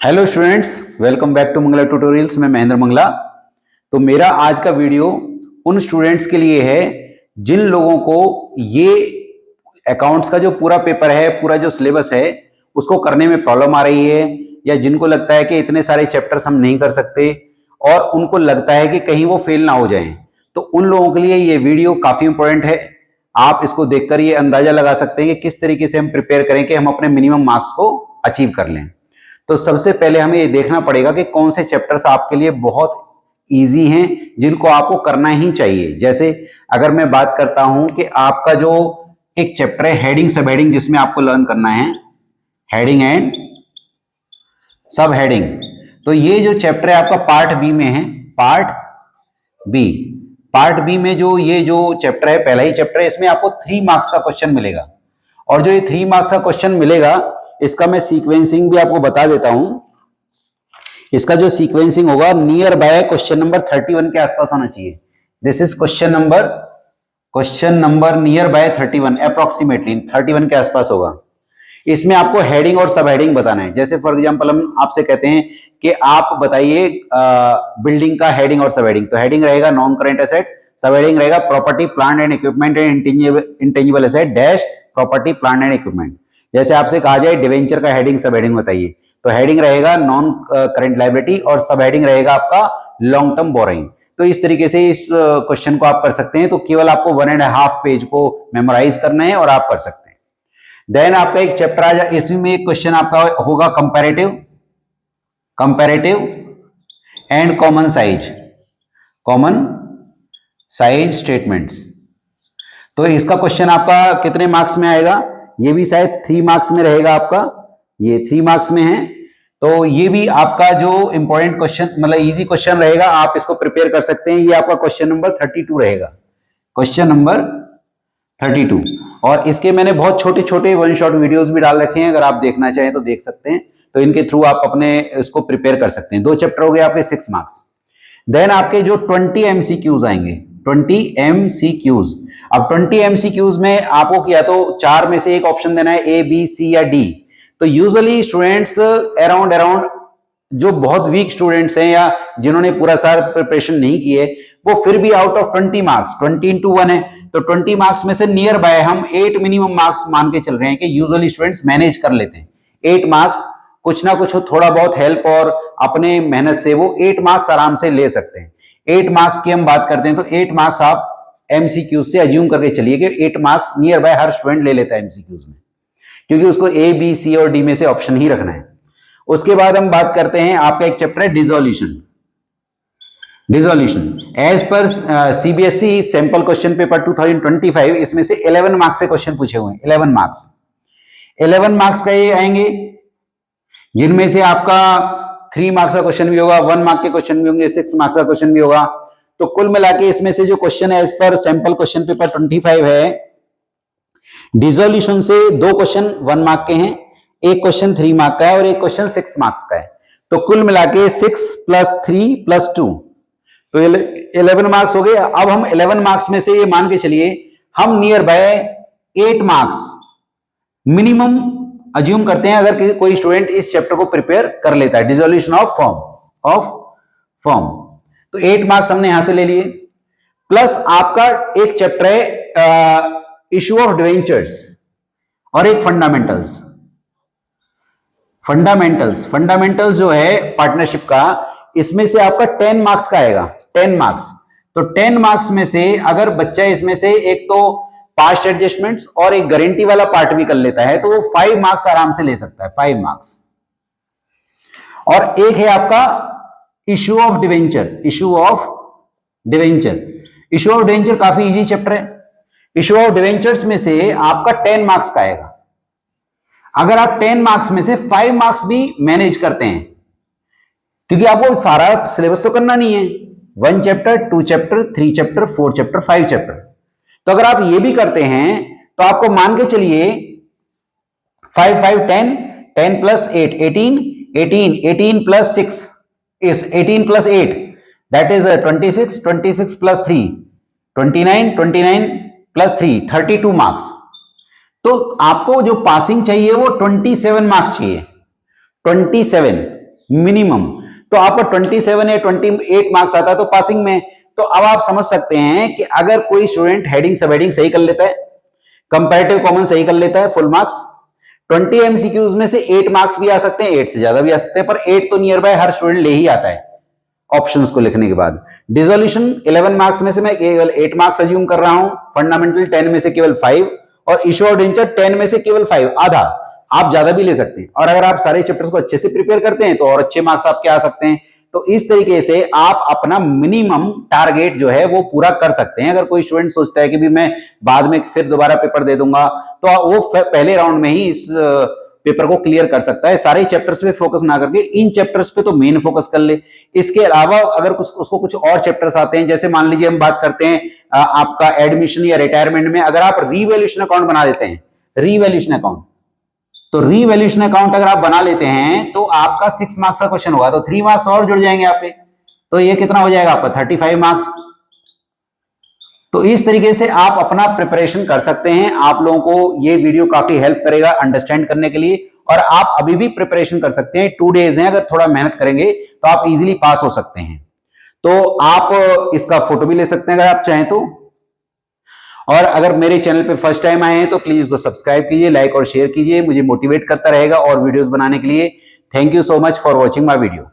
Hello students, welcome back to Mangla tutorials. मैं महेंद्र मंगला। तो मेरा आज का वीडियो उन स्टूडेंट्स के लिए है जिन लोगों को ये अकाउंट्स का जो पूरा पेपर है, पूरा जो सिलेबस है, उसको करने में प्रॉब्लम आ रही है, या जिनको लगता है कि इतने सारे चैप्टर्स हम नहीं कर सकते और उनको लगता है कि कहीं वो फेल ना हो जाएं। तो उन लोगों के लिए ये वीडियो काफी इंपॉर्टेंट है। आप इसको देखकर ये अंदाजा लगा सकते हैं कि किस तरीके से हम प्रिपेयर करें कि हम अपने मिनिमम मार्क्स को अचीव कर लें। तो सबसे पहले हमें ये देखना पड़ेगा कि कौन से चैप्टर्स आपके लिए बहुत इजी हैं, जिनको आपको करना ही चाहिए। जैसे अगर मैं बात करता हूं कि आपका जो एक चैप्टर है हेडिंग सब हेडिंग, जिसमें आपको लर्न करना है हेडिंग एंड सब हेडिंग। तो ये जो चैप्टर है आपका पार्ट बी में है। पार्ट बी में जो चैप्टर है, पहला ही चैप्टर है, इसमें आपको 3 मार्क्स का क्वेश्चन मिलेगा। और जो ये 3 मार्क्स का क्वेश्चन मिलेगा, इसका मैं सीक्वेंसिंग भी आपको बता देता हूं। इसका जो सीक्वेंसिंग होगा नियर बाय क्वेश्चन नंबर 31 के आसपास होना चाहिए। This is question number near by 31, approximately 31 के आसपास होगा। इसमें आपको हेडिंग और सब हेडिंग बताना है। जैसे फॉर एग्जांपल हम आपसे कहते हैं कि आप बताइए बिल्डिंग का हेडिंग और सब हेडिंग। तो हेडिंग रहेगा नॉन करेंट एसेट, सब हेडिंग रहेगा property plant and equipment and intangible asset dash property plant and equipment. जैसे आपसे कहा जाए डिवेंचर का हेडिंग सब हेडिंग बताइए, तो हेडिंग रहेगा नॉन करेंट लायबिलिटी और सब हेडिंग रहेगा आपका लॉन्ग टर्म बोरिंग। तो इस तरीके से इस क्वेश्चन को आप कर सकते हैं। तो केवल आपको 1.5 पेज को मेमोराइज करना है और आप कर सकते हैं। देन आपका एक चैप्टर आ जाए, इसमें एक क्वेश्चन आपका होगा comparative and common size statements. तो इसका क्वेश्चन आपका कितने मार्क्स में आएगा? ये भी शायद 3 मार्क्स में रहेगा आपका। ये 3 मार्क्स में है। तो ये भी आपका जो इंपॉर्टेंट क्वेश्चन, मतलब इजी क्वेश्चन रहेगा, आप इसको प्रिपेयर कर सकते हैं। ये आपका क्वेश्चन नंबर 32 रहेगा, क्वेश्चन नंबर 32। और इसके मैंने बहुत छोटे छोटे वन शॉट वीडियोस भी डाल रखे हैं, अगर आप देखना चाहें तो देख सकते हैं। तो इनके थ्रू आप अपने इसको प्रिपेयर कर सकते हैं। 2 चैप्टर हो गए आपके 6 मार्क्स। देन आपके जो 20 एमसीक्यूज आएंगे, 20 एमसीक्यूज। अब 20 एमसीक्यूज में आपको या तो 4 में से एक ऑप्शन देना है, ए बी सी या डी। तो यूजुअली स्टूडेंट्स अराउंड जो बहुत वीक स्टूडेंट्स हैं या जिन्होंने पूरा साल प्रिपरेशन नहीं की है, वो फिर भी आउट ऑफ 20 मार्क्स 20 into 1 है। तो 20 मार्क्स में से नियर बाय हम 8 मिनिमम मार्क्स मान के चल रहे हैं कि यूजुअली स्टूडेंट्स मैनेज कर लेते हैं। 8 मार्क्स कुछ ना कुछ थोड़ा बहुत हेल्प और अपने मेहनत से वो 8 मार्क्स आराम से ले सकते हैं। 8 मार्क्स की हम बात करते हैं तो 8 मार्क्स आप एमसीक्यूज से अज्यूम करके चलिए कि 8 marks near by her student ले लेता है एमसीक्यूज में, क्योंकि उसको ए बी सी और डी में से ऑप्शन ही रखना है। उसके बाद हम बात करते हैं, आपका एक चैप्टर है डिसोल्यूशन एज पर सीबीएसई सैंपल क्वेश्चन पेपर 2025। इसमें से 11 मार्क्स से क्वेश्चन पूछे हुए हैं। 11 मार्क्स का ये आएंगे, जिनमें से आपका 3 मार्क्स का क्वेश्चन भी होगा, 1 मार्क के क्वेश्चन भी होंगे, 6 मार्क्स का क्वेश्चन भी होगा। तो कुल मिला के इसमें से जो क्वेश्चन है as per sample question paper 25 है, डिसोल्यूशन से 2 क्वेश्चन 1 मार्क के हैं, एक क्वेश्चन 3 मार्क का है और एक क्वेश्चन 6 मार्क्स का है। तो कुल मिला के 6 + 3 + 2, तो 11 मार्क्स हो गए। अब हम 11 मार्क्स में से ये मान के चलिए हम near by 8 marks minimum assume करते हैं, अगर कोई स्टूडेंट इस चैप्टर को प्रिपेयर कर लेता है, डिसोल्यूशन ऑफ फॉर्म। तो 8 मार्क्स हमने यहां से ले लिए, प्लस आपका एक चैप्टर है इश्यू ऑफ डिवेंचर्स और एक फंडामेंटल्स जो है पार्टनरशिप का, इसमें से आपका 10 मार्क्स का आएगा। 10 मार्क्स। तो 10 मार्क्स में से अगर बच्चा इसमें से एक तो पास्ट एडजस्टमेंट्स और एक गारंटी वाला पार्ट भी कर लेता है, तो वो 5 मार्क्स आराम से ले सकता है, 5 मार्क्स। और एक है आपका इश्यू ऑफ डिवेंचर काफी इजी चैप्टर है। इश्यू ऑफ डिवेंचर्स में से आपका 10 मार्क्स का आएगा। अगर आप 10 मार्क्स में से 5 मार्क्स भी मैनेज करते हैं, क्योंकि आपको सारा सिलेबस तो करना नहीं है, 1 chapter 2 chapter 3 chapter 4 chapter 5 chapter. तो अगर आप ये भी करते हैं तो आपको मान के चलिए 5 5 10 10 + 8 18 18 18 + 6 is 18 + 8 that is 26 26 + 3 29 29 + 3 32 मार्क्स। तो आपको जो पासिंग चाहिए वो 27 मार्क्स चाहिए, 27। मिनिमम। तो आपको 27 या 28 मार्क्स आता है तो पासिंग में। तो अब आप समझ सकते हैं कि अगर कोई स्टूडेंट हेडिंग सब हेडिंग सही कर लेता है, कंपैरेटिव कॉमन सही कर लेता है, फुल मार्क्स, 20 एमसीक्यूज में से 8 मार्क्स भी आ सकते हैं, 8 से ज्यादा भी आ सकते हैं, पर 8 तो नियर बाय हर स्टूडेंट ले ही आता है ऑप्शंस को लिखने के बाद। डिसोल्यूशन 11 मार्क्स में से मैं केवल 8 मार्क्स अज्यूम कर रहा हूं, फंडामेंटल 10 में से केवल 5, और इशू ऑफ डेंचर 10 में से केवल 5, आधा। आप ज्यादा भी ले सकते हैं, और अगर आप सारे चैप्टर्स को अच्छे से प्रिपेयर करते हैं तो और अच्छे मार्क्स आपके आ सकते हैं। तो इस तरीके से आप अपना मिनिमम टारगेट जो है वो पूरा कर सकते हैं। अगर कोई स्टूडेंट सोचता है कि भी मैं बाद में फिर दोबारा पेपर दे दूंगा, तो वो पहले राउंड में ही इस पेपर को क्लियर कर सकता है, सारे चैप्टर्स पे फोकस ना करके इन चैप्टर्स पे तो मेन फोकस कर ले। इसके अलावा अगर उसको कुछ और चैप्टर्स आते हैं, जैसे मान लीजिए हम बात करते हैं आपका एडमिशन या रिटायरमेंट में, अगर आप रीवैल्यूएशन अकाउंट बना देते हैं, रीवैल्यूएशन अकाउंट, तो रीवैल्यूएशन अकाउंट अगर आप बना लेते हैं तो आपका 6 मार्क्स का क्वेश्चन होगा, तो 3 मार्क्स और जुड़ जाएंगे आप पे, तो ये कितना हो जाएगा आपका 35 मार्क्स। तो इस तरीके से आप अपना प्रिपरेशन कर सकते हैं। आप लोगों को ये वीडियो काफी हेल्प करेगा अंडरस्टैंड करने के लिए, और आप अभी भी प्रिपरेशन कर सकते हैं। 2 डेज हैं, अगर थोड़ा मेहनत करेंगे तो आप इजीली पास हो सकते हैं। तो आप इसका फोटो भी ले सकते हैं अगर आप चाहें तो। और अगर मेरे चैनल पे फर्स्ट टाइम आए हैं तो प्लीज इसको सब्सक्राइब कीजिए, लाइक और शेयर कीजिए, मुझे मोटिवेट करता रहेगा और वीडियोस बनाने के लिए। Thank you so much for watching my video.